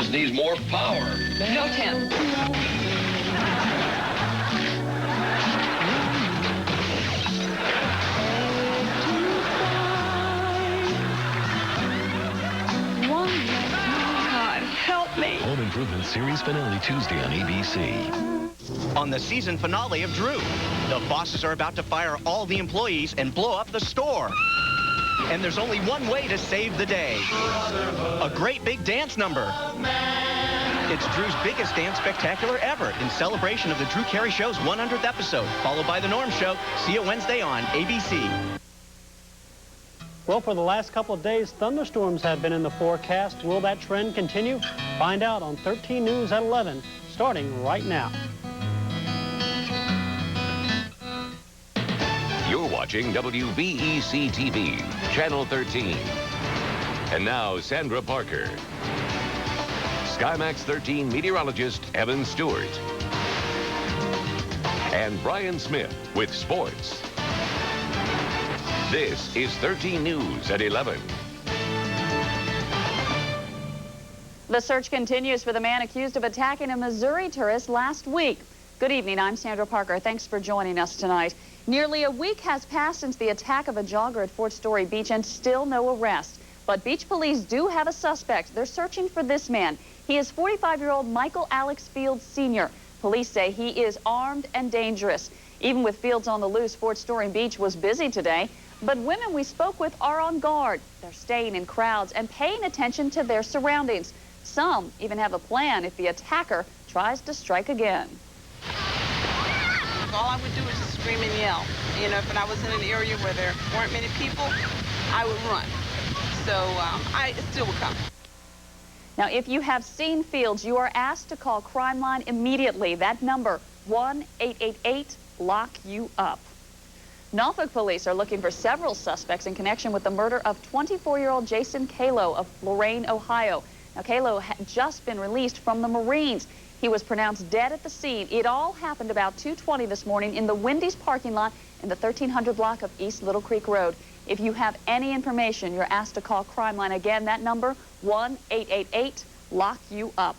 just needs more power. No, Tim. God, help me. Home Improvement series finale Tuesday on ABC. On the season finale of Drew, the bosses are about to fire all the employees and blow up the store. And there's only one way to save the day. A great big dance number. It's Drew's biggest dance spectacular ever in celebration of the Drew Carey Show's 100th episode, followed by the Norm Show. See you Wednesday on ABC. Well, for the last couple of days, thunderstorms have been in the forecast. Will that trend continue? Find out on 13 News at 11, starting right now. You're watching WVEC-TV, Channel 13. And now, Sandra Parker. Skymax 13 meteorologist Evan Stewart. And Brian Smith with sports. This is 13 News at 11. The search continues for the man accused of attacking a Missouri tourist last week. Good evening, I'm Sandra Parker. Thanks for joining us tonight. Nearly a week has passed since the attack of a jogger at Fort Story Beach and still no arrest. But beach police do have a suspect. They're searching for this man. He is 45-year-old Michael Alex Fields Sr. Police say he is armed and dangerous. Even with Fields on the loose, Fort Story Beach was busy today. But women we spoke with are on guard. They're staying in crowds and paying attention to their surroundings. Some even have a plan if the attacker tries to strike again. All I would do is just scream and yell. You know, if I was in an area where there weren't many people, I would run. So I still would come. Now, if you have seen Fields, you are asked to call Crime Line immediately. That number, 1-888-LOCK-YOU-UP. Norfolk police are looking for several suspects in connection with the murder of 24-year-old Jason Kalo of Lorain, Ohio. Now, Kalo had just been released from the Marines. He was pronounced dead at the scene. It all happened about 2:20 this morning in the Wendy's parking lot in the 1300 block of East Little Creek Road. If you have any information, you're asked to call Crime Line. Again, that number, 1-888-LOCK-YOU-UP.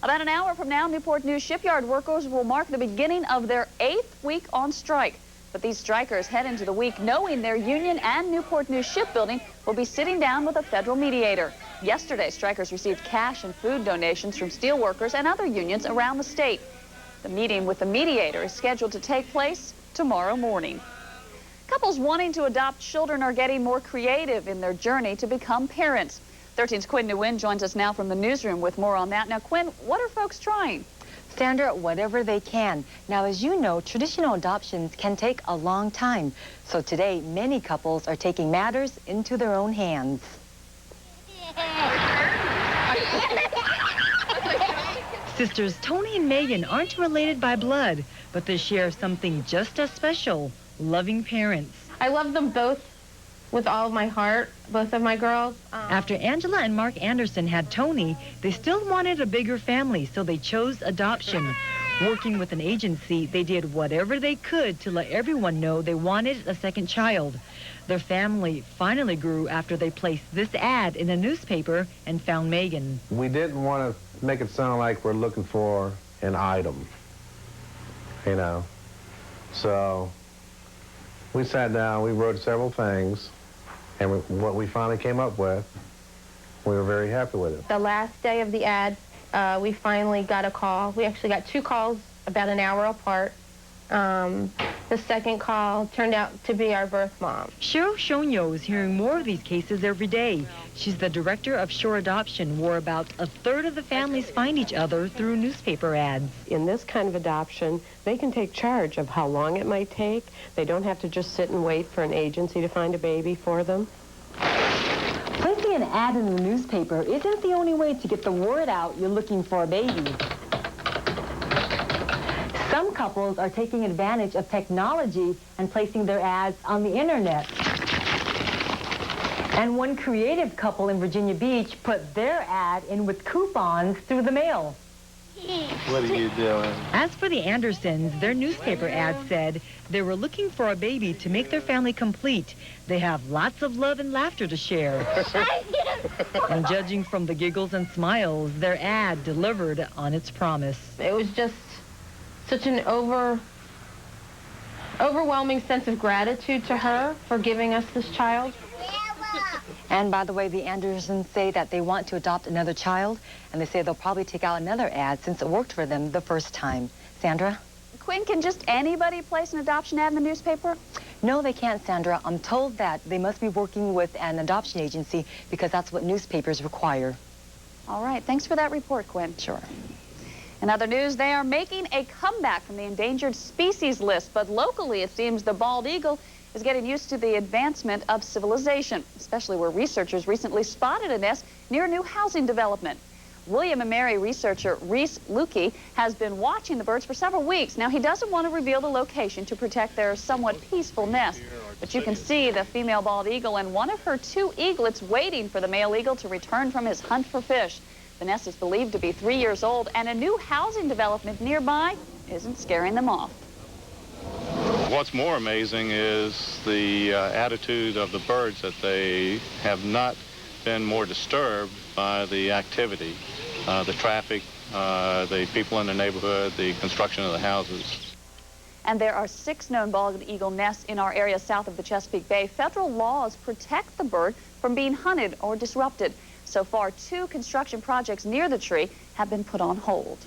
About an hour from now, Newport News Shipyard workers will mark the beginning of their 8th week on strike. But these strikers head into the week knowing their union and Newport News Shipbuilding will be sitting down with a federal mediator. Yesterday, strikers received cash and food donations from steelworkers and other unions around the state. The meeting with the mediator is scheduled to take place tomorrow morning. Couples wanting to adopt children are getting more creative in their journey to become parents. 13's Quinn Nguyen joins us now from the newsroom with more on that. Now, Quinn, what are folks trying? Sandra, whatever they can. Now, as you know, traditional adoptions can take a long time. So today, many couples are taking matters into their own hands. Sisters Tony and Megan aren't related by blood, but they share something just as special, loving parents. I love them both with all of my heart, both of my girls. After Angela and Mark Anderson had Tony, they still wanted a bigger family, so they chose adoption. Working with an agency, they did whatever they could to let everyone know they wanted a second child. Their family finally grew after they placed this ad in a newspaper and found Megan. We didn't want to make it sound like we're looking for an item, you know. So we sat down, we wrote several things, and what we finally came up with, we were very happy with it. The last day of the ad, we finally got a call. We actually got 2 calls about an hour apart. The second call turned out to be our birth mom. Cheryl Shonyo is hearing more of these cases every day. She's the director of Shore Adoption, where about a third of the families find each other through newspaper ads. In this kind of adoption, they can take charge of how long it might take. They don't have to just sit and wait for an agency to find a baby for them. Placing an ad in the newspaper isn't the only way to get the word out you're looking for a baby. Some couples are taking advantage of technology and placing their ads on the internet. And one creative couple in Virginia Beach put their ad in with coupons through the mail. What are you doing? As for the Andersons, their newspaper ad said they were looking for a baby to make their family complete. They have lots of love and laughter to share. I'm gonna And judging from the giggles and smiles, their ad delivered on its promise. It was just such an overwhelming sense of gratitude to her for giving us this child. And by the way, the Andersons say that they want to adopt another child, and they say they'll probably take out another ad since it worked for them the first time. Sandra? Quinn, can just anybody place an adoption ad in the newspaper? No, they can't, Sandra. I'm told that they must be working with an adoption agency because that's what newspapers require. All right, thanks for that report, Quinn. Sure. In other news, they are making a comeback from the endangered species list, but locally it seems the bald eagle is getting used to the advancement of civilization, especially where researchers recently spotted a nest near a new housing development. William & Mary researcher Reese Lukey has been watching the birds for several weeks. Now, he doesn't want to reveal the location to protect their somewhat peaceful nest, but you can see the female bald eagle and one of her 2 eaglets waiting for the male eagle to return from his hunt for fish. The nest is believed to be 3 years old, and a new housing development nearby isn't scaring them off. What's more amazing is the attitude of the birds, that they have not been more disturbed by the activity, the traffic, the people in the neighborhood, the construction of the houses. And there are 6 known bald eagle nests in our area south of the Chesapeake Bay. Federal laws protect the bird from being hunted or disrupted. So far, 2 construction projects near the tree have been put on hold.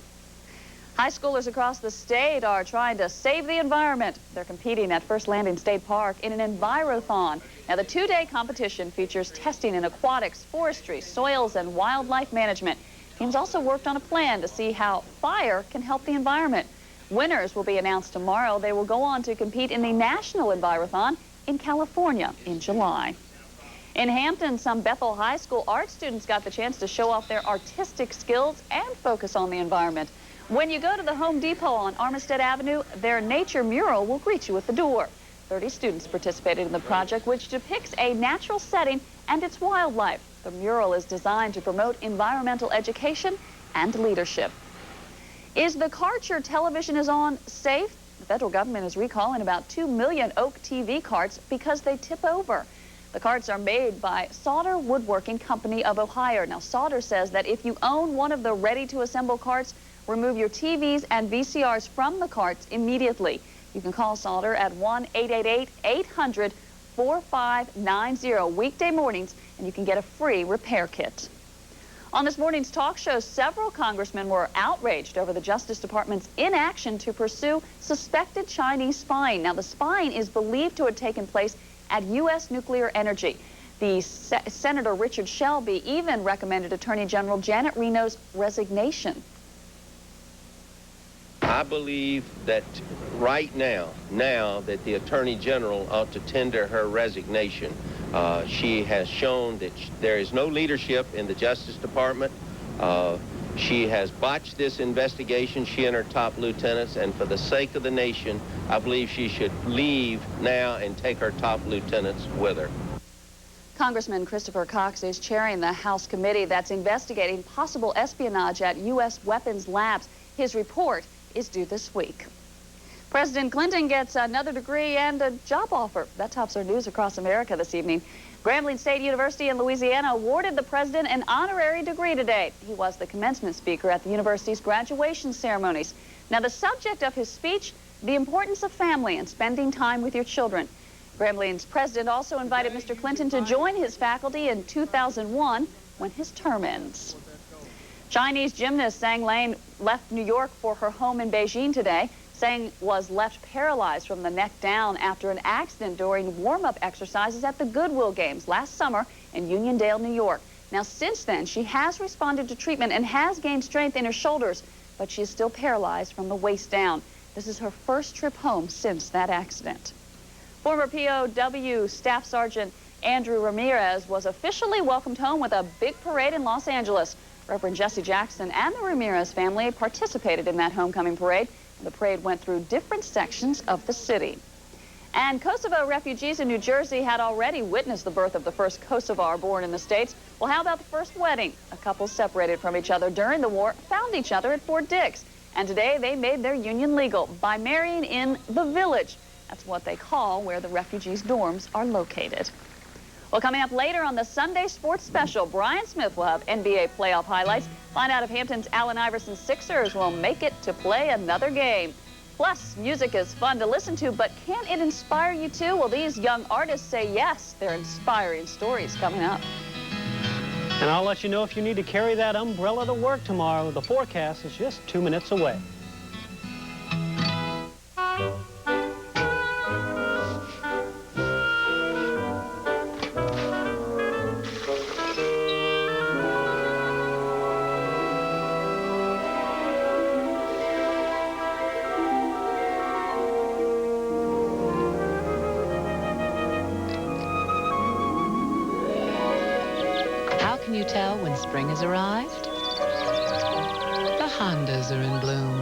High schoolers across the state are trying to save the environment. They're competing at First Landing State Park in an Envirothon. Now, the 2-day competition features testing in aquatics, forestry, soils, and wildlife management. Teams also worked on a plan to see how fire can help the environment. Winners will be announced tomorrow. They will go on to compete in the National Envirothon in California in July. In Hampton, some Bethel High School art students got the chance to show off their artistic skills and focus on the environment. When you go to the Home Depot on Armistead Avenue, their nature mural will greet you at the door. 30 students participated in the project, which depicts a natural setting and its wildlife. The mural is designed to promote environmental education and leadership. Is the cart your television is on safe? The federal government is recalling about 2 million Oak TV carts because they tip over. The carts are made by Sauter Woodworking Company of Ohio. Now, Sauter says that if you own one of the ready-to-assemble carts, remove your TVs and VCRs from the carts immediately. You can call Sauter at 1-888-800-4590 weekday mornings, and you can get a free repair kit. On this morning's talk show, several congressmen were outraged over the Justice Department's inaction to pursue suspected Chinese spying. Now, the spying is believed to have taken place at U.S. nuclear energy. The Senator Richard Shelby even recommended Attorney General Janet Reno's resignation. I believe that right now that the Attorney General ought to tender her resignation. She has shown that there is no leadership in the Justice Department. She has botched this investigation, she and her top lieutenants, and for the sake of the nation, I believe she should leave now and take her top lieutenants with her. Congressman Christopher Cox is chairing the House committee that's investigating possible espionage at U.S. weapons labs. His report is due this week. President Clinton gets another degree and a job offer. That tops our news across America this evening. Grambling State University in Louisiana awarded the president an honorary degree today. He was the commencement speaker at the university's graduation ceremonies. Now, the subject of his speech, the importance of family and spending time with your children. Grambling's president also invited Mr. Clinton to join his faculty in 2001 when his term ends. Chinese gymnast Zhang Lane left New York for her home in Beijing today. Zhang was left paralyzed from the neck down after an accident during warm-up exercises at the Goodwill Games last summer in Uniondale, New York. Now, since then, she has responded to treatment and has gained strength in her shoulders, but she is still paralyzed from the waist down. This is her first trip home since that accident. Former POW Staff Sergeant Andrew Ramirez was officially welcomed home with a big parade in Los Angeles. Reverend Jesse Jackson and the Ramirez family participated in that homecoming parade. The parade went through different sections of the city. And Kosovo refugees in New Jersey had already witnessed the birth of the first Kosovar born in the States. Well, how about the first wedding? A couple separated from each other during the war found each other at Fort Dix. And today they made their union legal by marrying in the village. That's what they call where the refugees' dorms are located. Well, coming up later on the Sunday Sports Special, Brian Smith will have NBA playoff highlights. Find out if Hampton's Allen Iverson Sixers will make it to play another game. Plus, music is fun to listen to, but can it inspire you too? Well, these young artists say yes. They're inspiring stories coming up. And I'll let you know if you need to carry that umbrella to work tomorrow. The forecast is just 2 minutes away. Can you tell when spring has arrived? The Hondas are in bloom.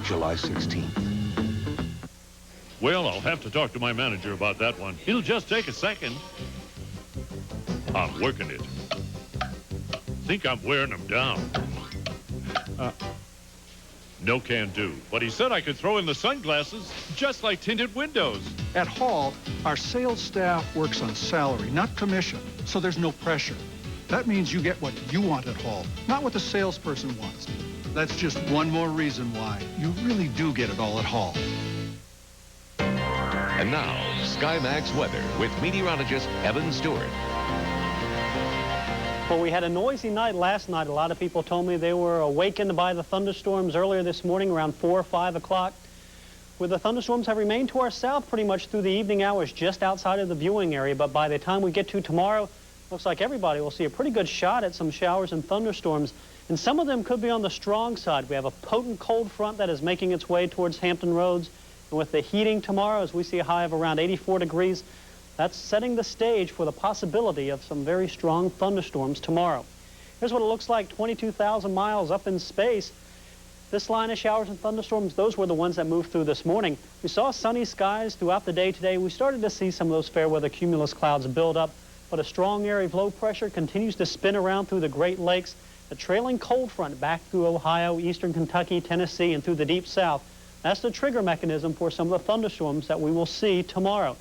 July 16th. Well, I'll have to talk to my manager about that one. It'll just take a second. I'm working it. Think I'm wearing them down. No can do. But he said I could throw in the sunglasses just like tinted windows. At Hall, our sales staff works on salary, not commission, so there's no pressure. That means you get what you want at Hall, not what the salesperson wants. That's just one more reason why you really do get it all at Hall. And now, SkyMax weather with meteorologist Evan Stewart. Well, we had a noisy night last night. A lot of people told me they were awakened by the thunderstorms earlier this morning around 4 or 5 o'clock. Where the thunderstorms have remained to our south pretty much through the evening hours just outside of the viewing area. But by the time we get to tomorrow, looks like everybody will see a pretty good shot at some showers and thunderstorms. And some of them could be on the strong side. We have a potent cold front that is making its way towards Hampton Roads. And with the heating tomorrow, as we see a high of around 84 degrees, that's setting the stage for the possibility of some very strong thunderstorms tomorrow. Here's what it looks like 22,000 miles up in space. This line of showers and thunderstorms, those were the ones that moved through this morning. We saw sunny skies throughout the day today. We started to see some of those fair weather cumulus clouds build up, but a strong area of low pressure continues to spin around through the Great Lakes. The trailing cold front back through Ohio, eastern Kentucky, Tennessee, and through the deep south. That's the trigger mechanism for some of the thunderstorms that we will see tomorrow.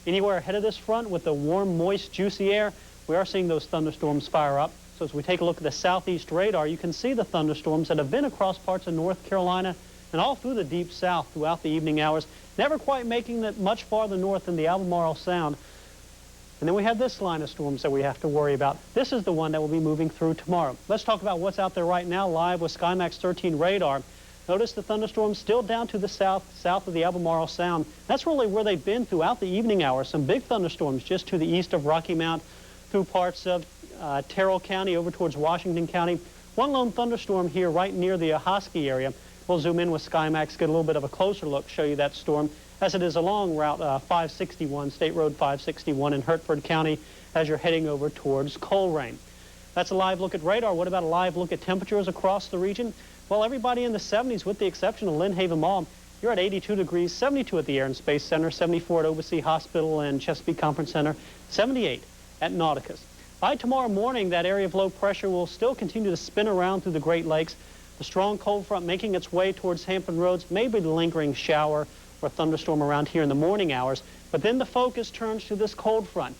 Anywhere ahead of this front with the warm, moist, juicy air, we are seeing those thunderstorms fire up. So as we take a look at the southeast radar, you can see the thunderstorms that have been across parts of North Carolina and all through the deep south throughout the evening hours, never quite making it much farther north than the Albemarle Sound. And then we have this line of storms that we have to worry about. This is the one that will be moving through tomorrow. Let's talk about what's out there right now live with SkyMax 13 radar. Notice the thunderstorms still down to the south of the Albemarle Sound. That's really where they've been throughout the evening hours. Some big thunderstorms just to the east of Rocky Mount, through parts of Terrell County over towards Washington County. One lone thunderstorm here right near the Ahoskie area. We'll zoom in with SkyMax, get a little bit of a closer look, show you that storm as it is along Route 561, State Road 561 in Hertford County as you're heading over towards Colerain. That's a live look at radar. What about a live look at temperatures across the region? Well, everybody in the 70s with the exception of Lynn Haven Mall. You're at 82 degrees, 72 at the Air and Space Center, 74 at Oversea Hospital and Chesapeake Conference Center, 78 at Nauticus. By tomorrow morning, that area of low pressure will still continue to spin around through the Great Lakes. The strong cold front making its way towards Hampton Roads, maybe the lingering shower or thunderstorm around here in the morning hours. But then the focus turns to this cold front.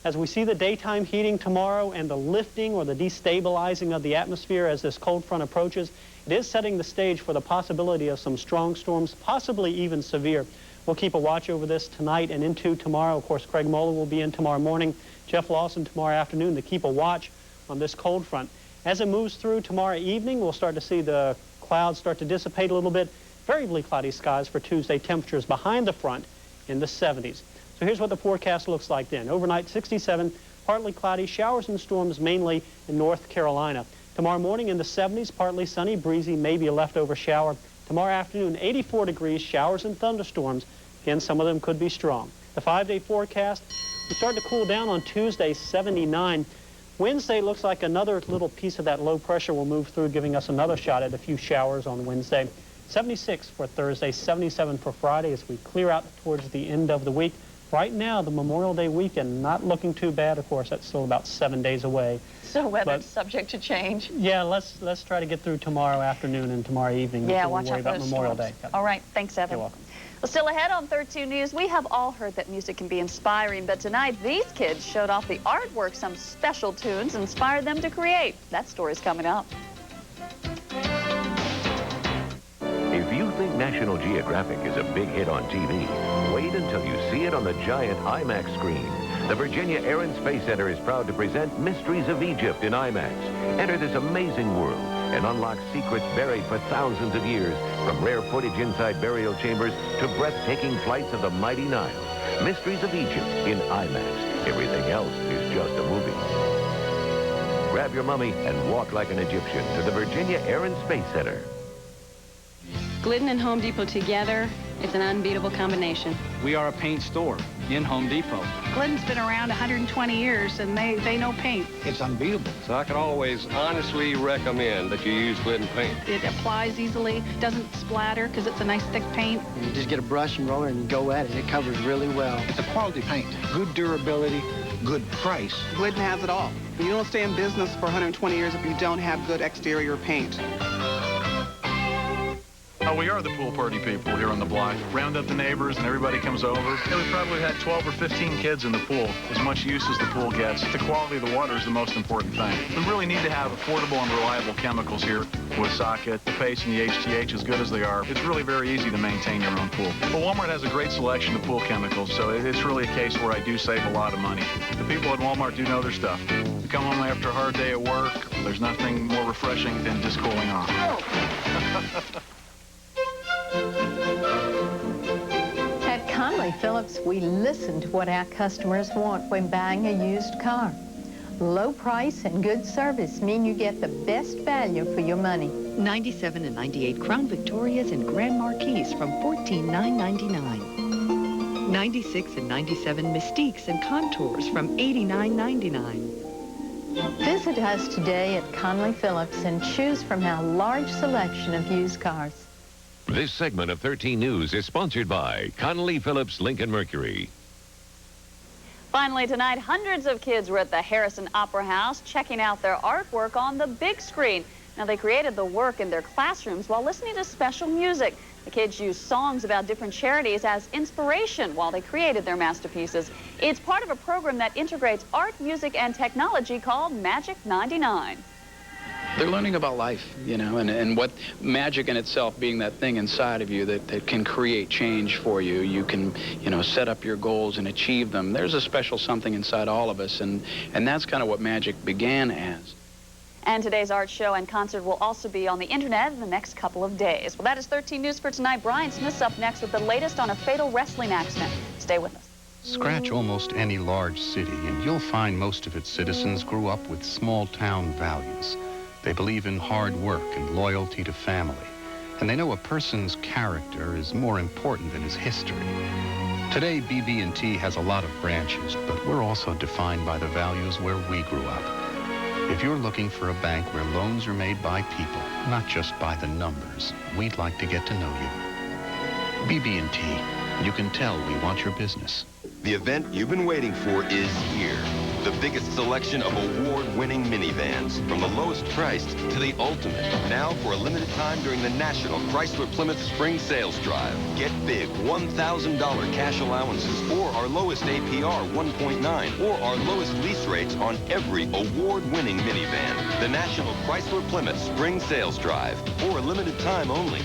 As we see the daytime heating tomorrow and the lifting or the destabilizing of the atmosphere as this cold front approaches, it is setting the stage for the possibility of some strong storms, possibly even severe. We'll keep a watch over this tonight and into tomorrow. Of course, Craig Moeller will be in tomorrow morning. Jeff Lawson tomorrow afternoon to keep a watch on this cold front. As it moves through tomorrow evening, we'll start to see the clouds start to dissipate a little bit. Variably cloudy skies for Tuesday. Temperatures behind the front in the 70s. So here's what the forecast looks like then. Overnight 67, partly cloudy, showers and storms mainly in North Carolina. Tomorrow morning in the 70s, partly sunny, breezy, maybe a leftover shower. Tomorrow afternoon, 84 degrees, showers and thunderstorms. Again, some of them could be strong. The 5-day forecast, we start to cool down on Tuesday, 79. Wednesday looks like another little piece of that low pressure will move through, giving us another shot at a few showers on Wednesday. 76 for Thursday, 77 for Friday as we clear out towards the end of the week. Right now, the Memorial Day weekend, not looking too bad. Of course, that's still about 7 days away. So weather's subject to change. Yeah, let's try to get through tomorrow afternoon and tomorrow evening. Yeah, before watch we worry out for about those Memorial storms. Day. Yep. All right, thanks, Evan. You're welcome. Well, still ahead on 13 News, we have all heard that music can be inspiring, but tonight these kids showed off the artwork some special tunes inspired them to create. That story's coming up. If you think National Geographic is a big hit on TV, wait until you see it on the giant IMAX screen. The Virginia Air and Space Center is proud to present Mysteries of Egypt in IMAX. Enter this amazing world and unlock secrets buried for thousands of years, from rare footage inside burial chambers to breathtaking flights of the mighty Nile. Mysteries of Egypt in IMAX. Everything else is just a movie. Grab your mummy and walk like an Egyptian to the Virginia Air and Space Center. Glidden and Home Depot together, it's an unbeatable combination. We are a paint store in Home Depot. Glidden's been around 120 years, and they know paint. It's unbeatable. So I can always honestly recommend that you use Glidden paint. It applies easily, doesn't splatter because it's a nice thick paint. You just get a brush and roller and go at it. It covers really well. It's a quality paint. Good durability, good price. Glidden has it all. You don't stay in business for 120 years if you don't have good exterior paint. We are the pool party people here on the block. Round up the neighbors and everybody comes over. We probably had 12 or 15 kids in the pool. As much use as the pool gets. The quality of the water is the most important thing. We really need to have affordable and reliable chemicals here with socket, the paste, and the HTH as good as they are. It's really very easy to maintain your own pool. But Walmart has a great selection of pool chemicals, so it's really a case where I do save a lot of money. The people at Walmart do know their stuff. You come home after a hard day at work, there's nothing more refreshing than just cooling off. At Conley Phillips, we listen to what our customers want when buying a used car. Low price and good service mean you get the best value for your money. 97 and 98 Crown Victorias and Grand Marquis from $14,999. 96 and 97 Mystiques and Contours from $89,99. Visit us today at Conley Phillips and choose from our large selection of used cars. This segment of 13 News is sponsored by Connolly Phillips Lincoln Mercury. Finally tonight, hundreds of kids were at the Harrison Opera House checking out their artwork on the big screen. Now, they created the work in their classrooms while listening to special music. The kids used songs about different charities as inspiration while they created their masterpieces. It's part of a program that integrates art, music, and technology called Magic 99. They're learning about life, you know, and what magic in itself being that thing inside of you that can create change for you. You can, you know, set up your goals and achieve them. There's a special something inside all of us, and that's kind of what magic began as. And today's art show and concert will also be on the internet in the next couple of days. Well, that is 13 News for tonight. Brian Smith's up next with the latest on a fatal wrestling accident. Stay with us. Scratch almost any large city, and you'll find most of its citizens grew up with small-town values. They believe in hard work and loyalty to family, and they know a person's character is more important than his history. Today, BB&T has a lot of branches, but we're also defined by the values where we grew up. If you're looking for a bank where loans are made by people, not just by the numbers, we'd like to get to know you. BB&T, you can tell we want your business. The event you've been waiting for is here. The biggest selection of award-winning minivans, from the lowest priced to the ultimate. Now for a limited time during the National Chrysler Plymouth Spring Sales Drive. Get big $1,000 cash allowances, or our lowest APR 1.9, or our lowest lease rates on every award-winning minivan. The National Chrysler Plymouth Spring Sales Drive, for a limited time only.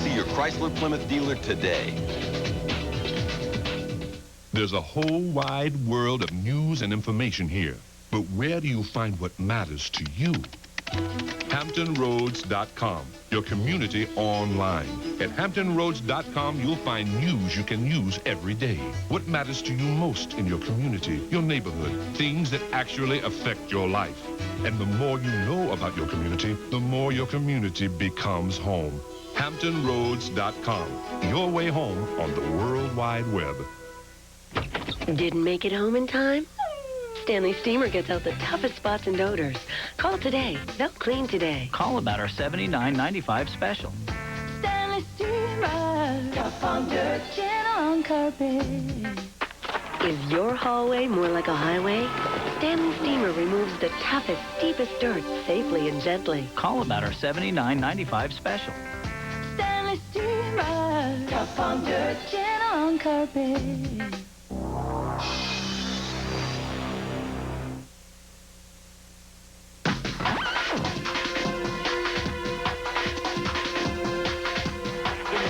See your Chrysler Plymouth dealer today. There's a whole wide world of news and information here. But where do you find what matters to you? HamptonRoads.com, your community online. At HamptonRoads.com, you'll find news you can use every day. What matters to you most in your community, your neighborhood, things that actually affect your life. And the more you know about your community, the more your community becomes home. HamptonRoads.com, your way home on the World Wide Web. Didn't make it home in time? Stanley Steamer gets out the toughest spots and odors. Call today. They'll clean today. Call about our $79.95 special. Stanley Steamer, tough on dirt, gentle on carpet. Is your hallway more like a highway? Stanley Steamer removes the toughest, deepest dirt safely and gently. Call about our $79.95 special. Stanley Steamer, tough on dirt, gentle on carpet.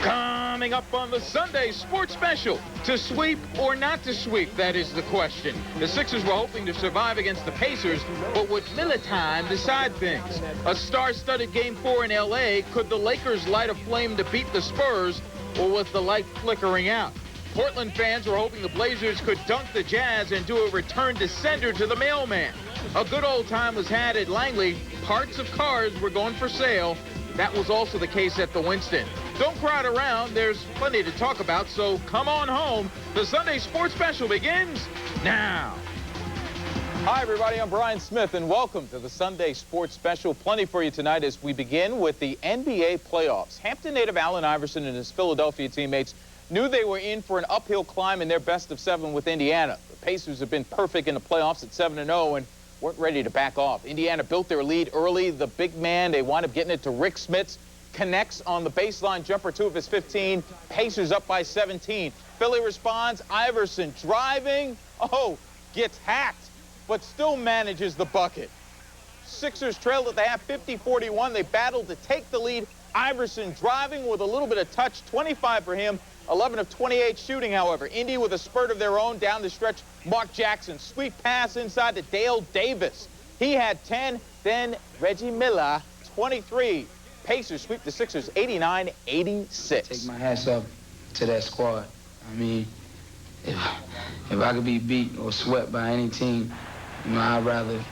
Coming up on the Sunday Sports Special, to sweep or not to sweep, that is the question. The Sixers were hoping to survive against the Pacers, but would Miller time decide things? A star-studded Game 4 in L.A., could the Lakers light a flame to beat the Spurs, or with the light flickering out? Portland fans were hoping the Blazers could dunk the Jazz and do a return to sender to the mailman. A good old time was had at Langley. Parts of cars were going for sale. That was also the case at the Winston. Don't crowd around. There's plenty to talk about, so come on home. The Sunday Sports Special begins now. Hi, everybody. I'm Brian Smith, and welcome to the Sunday Sports Special. Plenty for you tonight as we begin with the NBA playoffs. Hampton native Allen Iverson and his Philadelphia teammates knew they were in for an uphill climb in their best-of-7 with Indiana. The Pacers have been perfect in the playoffs at 7-0 and weren't ready to back off. Indiana built their lead early. The big man, they wound up getting it to Rick Smits. Connects on the baseline jumper, 2 of his 15. Pacers up by 17. Philly responds. Iverson driving. Oh, gets hacked, but still manages the bucket. Sixers trailed at the half 50-41. They battled to take the lead. Iverson driving with a little bit of touch, 25 for him. 11 of 28 shooting, however. Indy with a spurt of their own down the stretch. Mark Jackson, sweet pass inside to Dale Davis. He had 10. Then Reggie Miller, 23. Pacers sweep the Sixers 89-86. Take my hats off to that squad. I mean, if I could be beat or swept by any team, you know, I'd rather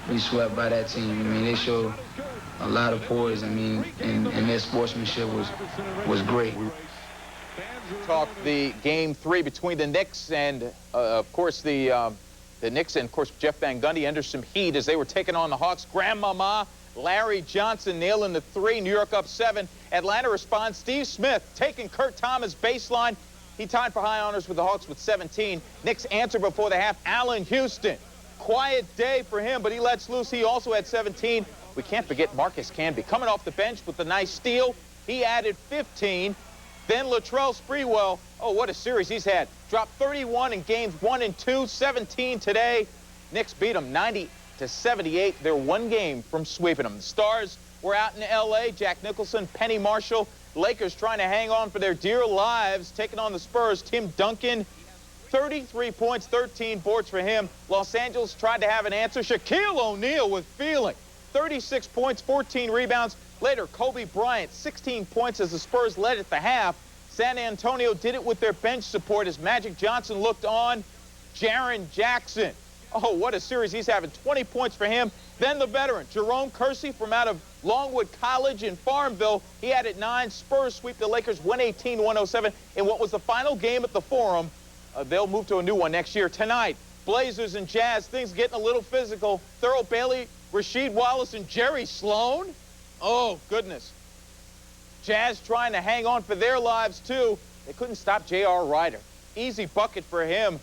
be swept by that team. I mean, they showed a lot of poise. I mean, and their sportsmanship was great. Talk the Game 3 between the Knicks and, of course, the Knicks and, of course, Jeff Van Gundy under some heat as they were taking on the Hawks. Grandmama Larry Johnson nailing the 3. New York up 7. Atlanta responds. Steve Smith taking Kurt Thomas baseline. He tied for high honors with the Hawks with 17. Knicks answer before the half. Allen Houston. Quiet day for him, but he lets loose. He also had 17. We can't forget Marcus Camby coming off the bench with a nice steal. He added 15. Then Latrell Sprewell, oh, what a series he's had. Dropped 31 in games 1 and 2, 17 today. Knicks beat them 90-78. They're one game from sweeping them. The Stars were out in L.A. Jack Nicholson, Penny Marshall. Lakers trying to hang on for their dear lives, taking on the Spurs. Tim Duncan, 33 points, 13 boards for him. Los Angeles tried to have an answer. Shaquille O'Neal with feeling. 36 points, 14 rebounds. Later, Kobe Bryant, 16 points as the Spurs led at the half. San Antonio did it with their bench support as Magic Johnson looked on. Jaren Jackson. Oh, what a series he's having. 20 points for him. Then the veteran, Jerome Kersey from out of Longwood College in Farmville. He had it 9. Spurs sweep the Lakers 118-107 in what was the final game at the Forum. They'll move to a new one next year. Tonight, Blazers and Jazz, things getting a little physical. Thurl Bailey, Rasheed Wallace, and Jerry Sloan. Oh, goodness. Jazz trying to hang on for their lives, too. They couldn't stop J.R. Ryder. Easy bucket for him.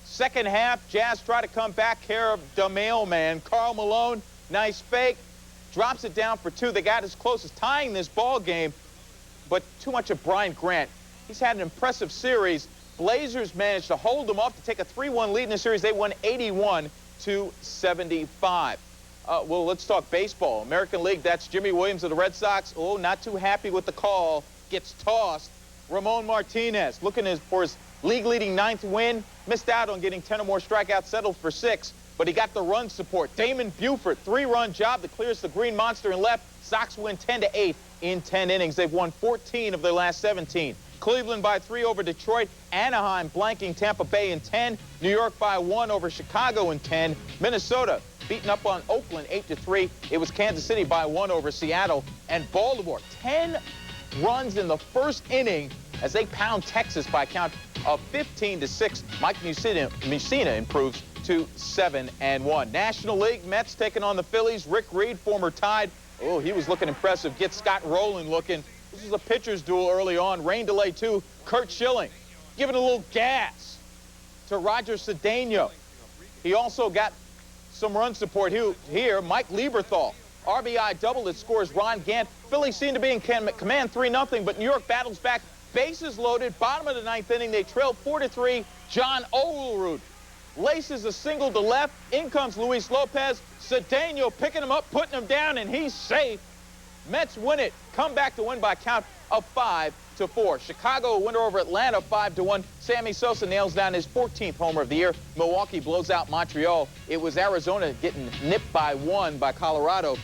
Second half, Jazz try to come back care of the mailman. Karl Malone, nice fake. Drops it down for 2. They got as close as tying this ball game, but too much of Brian Grant. He's had an impressive series. Blazers managed to hold them off to take a 3-1 lead in the series. They won 81-75. Well, let's talk baseball. American League, that's Jimmy Williams of the Red Sox. Oh, not too happy with the call. Gets tossed. Ramon Martinez looking for his league-leading 9th win. Missed out on getting 10 or more strikeouts, settled for 6, but he got the run support. Damon Buford, 3-run job that clears the Green Monster and left. Sox win 10-8 in 10 innings. They've won 14 of their last 17. Cleveland by 3 over Detroit. Anaheim blanking Tampa Bay in 10. New York by 1 over Chicago in 10. Minnesota beating up on Oakland 8-3. It was Kansas City by 1 over Seattle. And Baltimore, 10 runs in the first inning as they pound Texas by a count of 15-6. Mike Mussina improves to 7-1. National League, Mets taking on the Phillies. Rick Reed, former Tide. Oh, he was looking impressive. Get Scott Rowland looking. This was a pitcher's duel early on. Rain delay, too. Kurt Schilling giving a little gas to Roger Cedeno. He also got some run support here. Mike Lieberthal, RBI double that scores Ron Gant. Phillies seem to be in command 3-0, but New York battles back. Bases loaded. Bottom of the 9th inning. They trail 4-3. John Olerud laces a single to left. In comes Luis Lopez. Cedeno picking him up, putting him down, and he's safe. Mets win it. Come back to win by a count of 5-4. Chicago winner over Atlanta 5-1. Sammy Sosa nails down his 14th homer of the year. Milwaukee blows out Montreal. It was Arizona getting nipped by 1 by Colorado.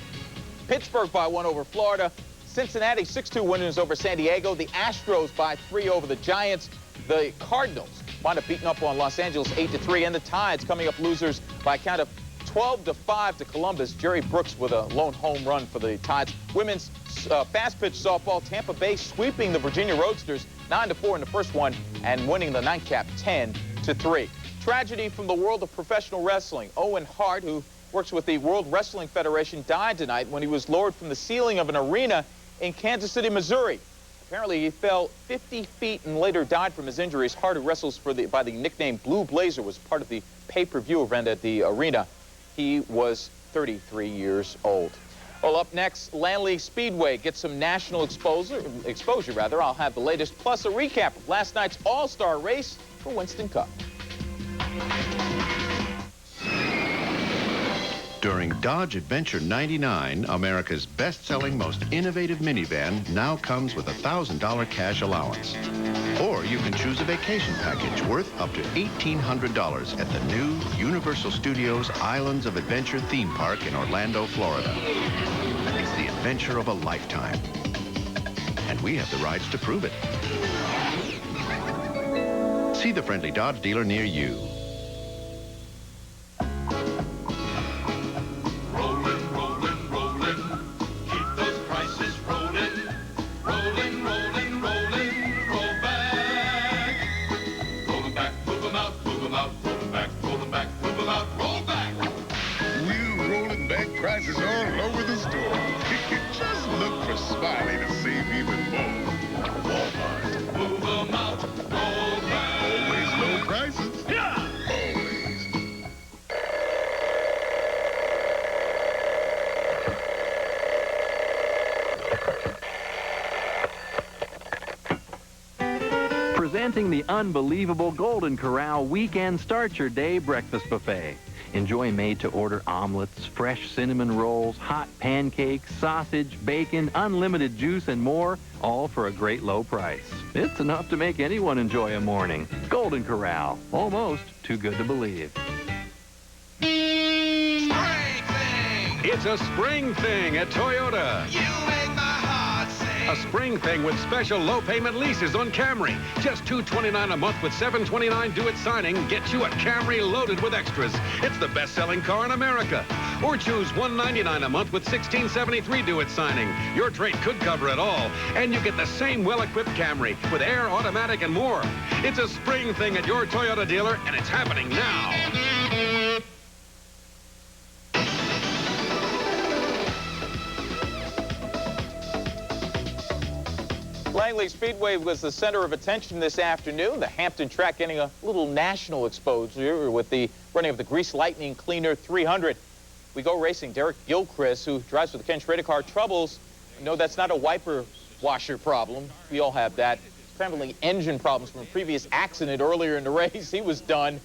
Pittsburgh by 1 over Florida. Cincinnati 6-2 winners over San Diego. The Astros by 3 over the Giants. The Cardinals wind up beating up on Los Angeles 8-3. And the Tides coming up losers by a count of 12-5 to Columbus. Jerry Brooks with a lone home run for the Tides. Women's fast pitch softball, Tampa Bay sweeping the Virginia Roadsters 9-4 in the first one and winning the nightcap 10-3. Tragedy from the world of professional wrestling. Owen Hart, who works with the World Wrestling Federation, died tonight when he was lowered from the ceiling of an arena in Kansas City, Missouri. Apparently, he fell 50 feet and later died from his injuries. Hart, who wrestles by the nickname Blue Blazer, was part of the pay-per-view event at the arena. He was 33 years old. Well, up next, Langley Speedway gets some national exposure. I'll have the latest, plus a recap of last night's all-star race for Winston Cup. During Dodge Adventure 99, America's best-selling, most innovative minivan now comes with a $1,000 cash allowance. Or you can choose a vacation package worth up to $1,800 at the new Universal Studios Islands of Adventure theme park in Orlando, Florida. It's the adventure of a lifetime. And we have the rides to prove it. See the friendly Dodge dealer near you. Prices all over the store. Just look for Smiley to save even more. Walmart. Move them out. Roll back. Always low prices. Yeah. Always. Presenting the unbelievable Golden Corral Weekend Start Your Day Breakfast Buffet. Enjoy made-to-order omelets, fresh cinnamon rolls, hot pancakes, sausage, bacon, unlimited juice, and more, all for a great low price. It's enough to make anyone enjoy a morning. Golden Corral, almost too good to believe. It's a spring thing at Toyota. You make my heart sing. A spring thing with special low payment leases on Camry. Just $229 a month with $729 due at signing gets you a Camry loaded with extras. It's the best-selling car in America. Or choose $199 a month with $1673 due at signing. Your trade could cover it all. And you get the same well-equipped Camry with air, automatic, and more. It's a spring thing at your Toyota dealer, and it's happening now. Langley Speedway was the center of attention this afternoon. The Hampton track getting a little national exposure with the running of the Grease Lightning Cleaner 300. We go racing. Derek Gilchrist, who drives for the Ken Schrader car, troubles. No, that's not a wiper washer problem. We all have that. Apparently engine problems from a previous accident earlier in the race. He was done.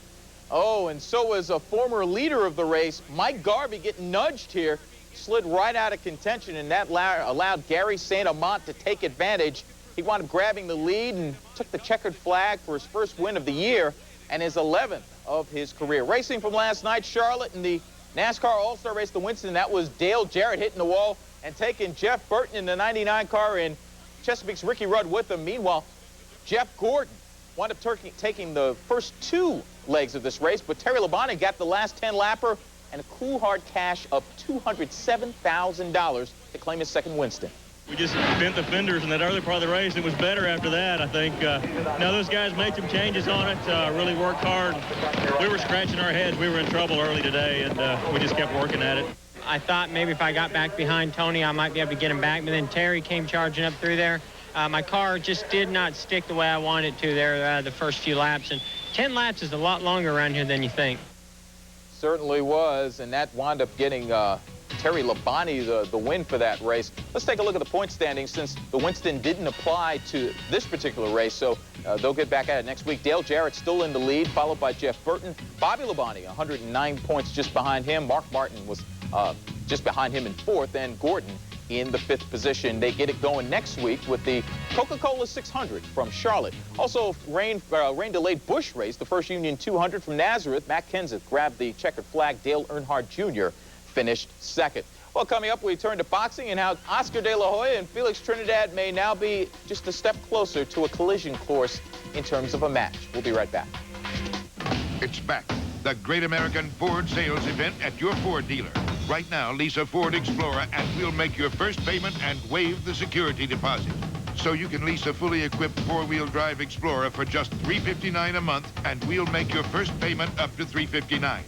Oh, and so was a former leader of the race, Mike Garvey, getting nudged here. Slid right out of contention, and that allowed Gary Saint-Amant to take advantage. He wound up grabbing the lead and took the checkered flag for his first win of the year and his 11th of his career. Racing from last night, Charlotte in the NASCAR All-Star race to Winston. That was Dale Jarrett hitting the wall and taking Jeff Burton in the 99 car in Chesapeake's Ricky Rudd with him. Meanwhile, Jeff Gordon wound up taking the first 2 legs of this race, but Terry Labonte got the last 10-lapper and a cool hard cash of $207,000 to claim his second Winston. We just bent the fenders in that early part of the race. It was better after that, I think. Now those guys made some changes on it, really worked hard. We were scratching our heads. We were in trouble early today, and we just kept working at it. I thought maybe if I got back behind Tony, I might be able to get him back, but then Terry came charging up through there. My car just did not stick the way I wanted it to there the first few laps, and 10 laps is a lot longer around here than you think. Certainly was, and that wound up getting Terry Labonte the win for that race. Let's take a look at the point standings since the Winston didn't apply to this particular race, so they'll get back at it next week. Dale Jarrett still in the lead, followed by Jeff Burton. Bobby Labonte, 109 points just behind him. Mark Martin was just behind him in 4th, and Gordon in the 5th position. They get it going next week with the Coca-Cola 600 from Charlotte. Also, rain-delayed Busch race, the First Union 200 from Nazareth. Matt Kenseth grabbed the checkered flag. Dale Earnhardt Jr. finished 2nd. Well, coming up, we turn to boxing and how Oscar De La Hoya and Felix Trinidad may now be just a step closer to a collision course in terms of a match. We'll be right back. It's back. The Great American Ford Sales Event at your Ford dealer. Right now, lease a Ford Explorer and we'll make your first payment and waive the security deposit. So you can lease a fully equipped 4-wheel drive Explorer for just $359 a month and we'll make your first payment up to $359.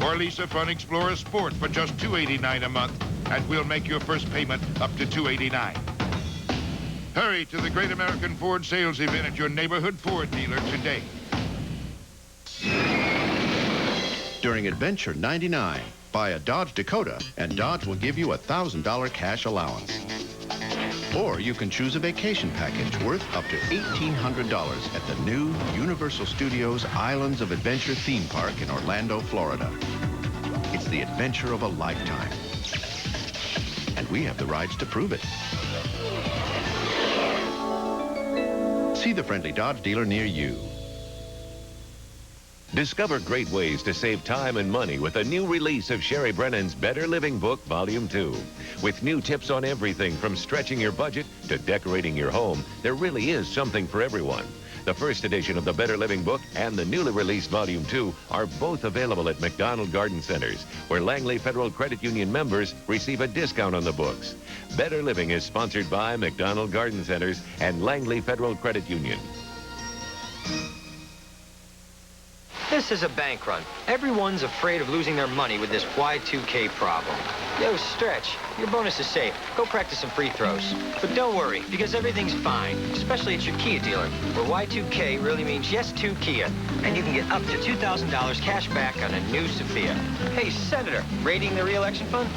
Or lease a Fun Explorer Sport for just $289 a month and we'll make your first payment up to $289. Hurry to the Great American Ford Sales Event at your neighborhood Ford dealer today. During Adventure 99, buy a Dodge Dakota and Dodge will give you a $1,000 cash allowance. Or you can choose a vacation package worth up to $1,800 at the new Universal Studios Islands of Adventure theme park in Orlando, Florida. It's the adventure of a lifetime. And we have the rides to prove it. See the friendly Dodge dealer near you. Discover great ways to save time and money with a new release of Sherry Brennan's Better Living Book, Volume 2. With new tips on everything from stretching your budget to decorating your home, there really is something for everyone. The first edition of the Better Living Book and the newly released Volume 2 are both available at McDonald Garden Centers, where Langley Federal Credit Union members receive a discount on the books. Better Living is sponsored by McDonald Garden Centers and Langley Federal Credit Union. This is a bank run. Everyone's afraid of losing their money with this Y2K problem. Yo, Stretch, your bonus is safe. Go practice some free throws. But don't worry, because everything's fine, especially at your Kia dealer, where Y2K really means yes to Kia. And you can get up to $2,000 cash back on a new Sophia. Hey, Senator, raiding the re-election fund?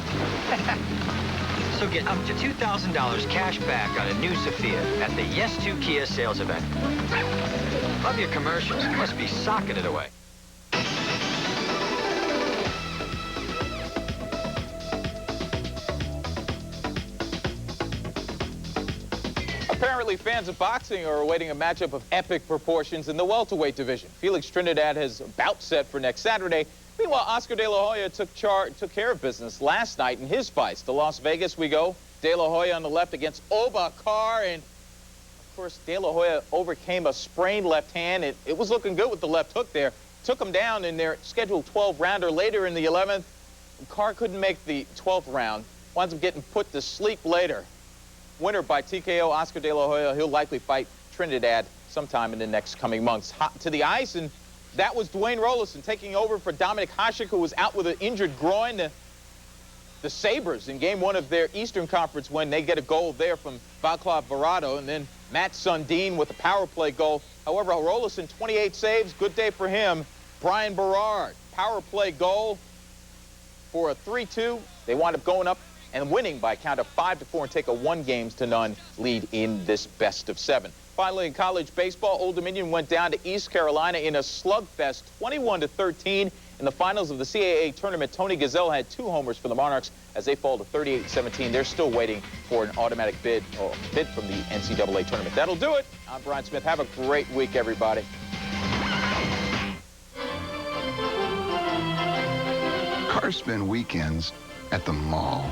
So get up to $2,000 cash back on a new Sophia at the Yes to Kia sales event. Love your commercials. Must be socking it away. Apparently, fans of boxing are awaiting a matchup of epic proportions in the welterweight division. Felix Trinidad has a bout set for next Saturday. Meanwhile, Oscar De La Hoya took care of business last night in his fights. To Las Vegas we go. De La Hoya on the left against Oba Carr, and of course, De La Hoya overcame a sprained left hand. It was looking good with the left hook there. Took him down in their scheduled 12-rounder. Later in the 11th, Carr couldn't make the 12th round. Winds up getting put to sleep later. Winner by TKO, Oscar De La Hoya. He'll likely fight Trinidad sometime in the next coming months. Hot to the ice, and that was Dwayne Rollison taking over for Dominic Hasek, who was out with an injured groin. The Sabres in Game 1 of their Eastern Conference win, they get a goal there from Vaclav Varado, and then Matt Sundin with a power play goal. However, Rollison, 28 saves, good day for him. Brian Berard, power play goal for a 3-2. They wind up going up and winning by a count of 5-4 and take a 1-0 lead in this best of 7. Finally, in college baseball, Old Dominion went down to East Carolina in a slugfest, 21-13. In the finals of the CAA tournament, Tony Gazelle had 2 homers for the Monarchs as they fall to 38-17. They're still waiting for an automatic bid from the NCAA tournament. That'll do it. I'm Brian Smith. Have a great week, everybody. Cars spend weekends at the mall.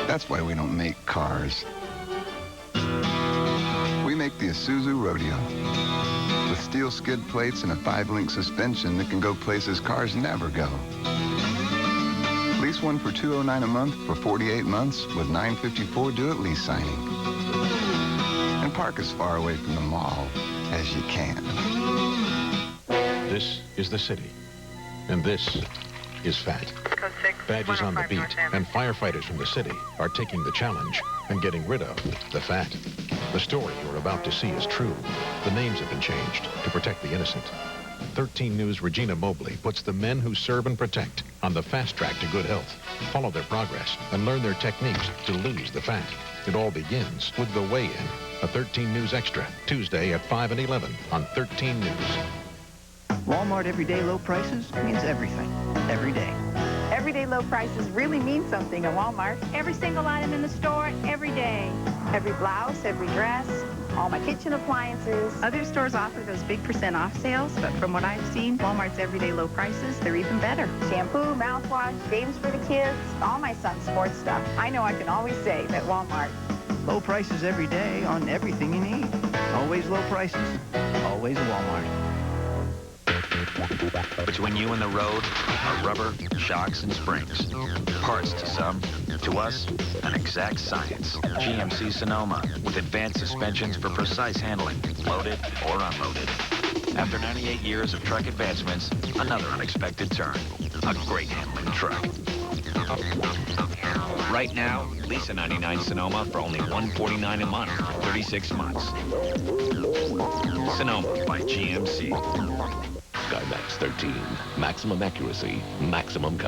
That's why we don't make cars. We make the Isuzu Rodeo. With steel skid plates and a 5-link suspension that can go places cars never go. Lease one for $209 a month for 48 months with $954 due-it lease signing. And park as far away from the mall as you can. This is the city, and this is fat. Badges on the beat, and firefighters from the city are taking the challenge and getting rid of the fat. The story you're about to see is true. The names have been changed to protect the innocent. 13 News' Regina Mobley puts the men who serve and protect on the fast track to good health. Follow their progress and learn their techniques to lose the fat. It all begins with the weigh-in. A 13 News Extra, Tuesday at 5 and 11 on 13 News. Walmart everyday low prices means everything, every day. Everyday low prices really mean something at Walmart. Every single item in the store, every day. Every blouse, every dress, all my kitchen appliances. Other stores offer those big % off sales, but from what I've seen, Walmart's everyday low prices, they're even better. Shampoo, mouthwash, games for the kids, all my son's sports stuff. I know I can always save at Walmart. Low prices every day on everything you need. Always low prices, always Walmart. Between you and the road are rubber, shocks, and springs. Parts to some, to us, an exact science. GMC Sonoma, with advanced suspensions for precise handling, loaded or unloaded. After 98 years of truck advancements, another unexpected turn. A great handling truck. Right now, lease a 99 Sonoma for only $149 a month for 36 months. Sonoma by GMC. Skymax 13. Maximum accuracy, maximum coverage.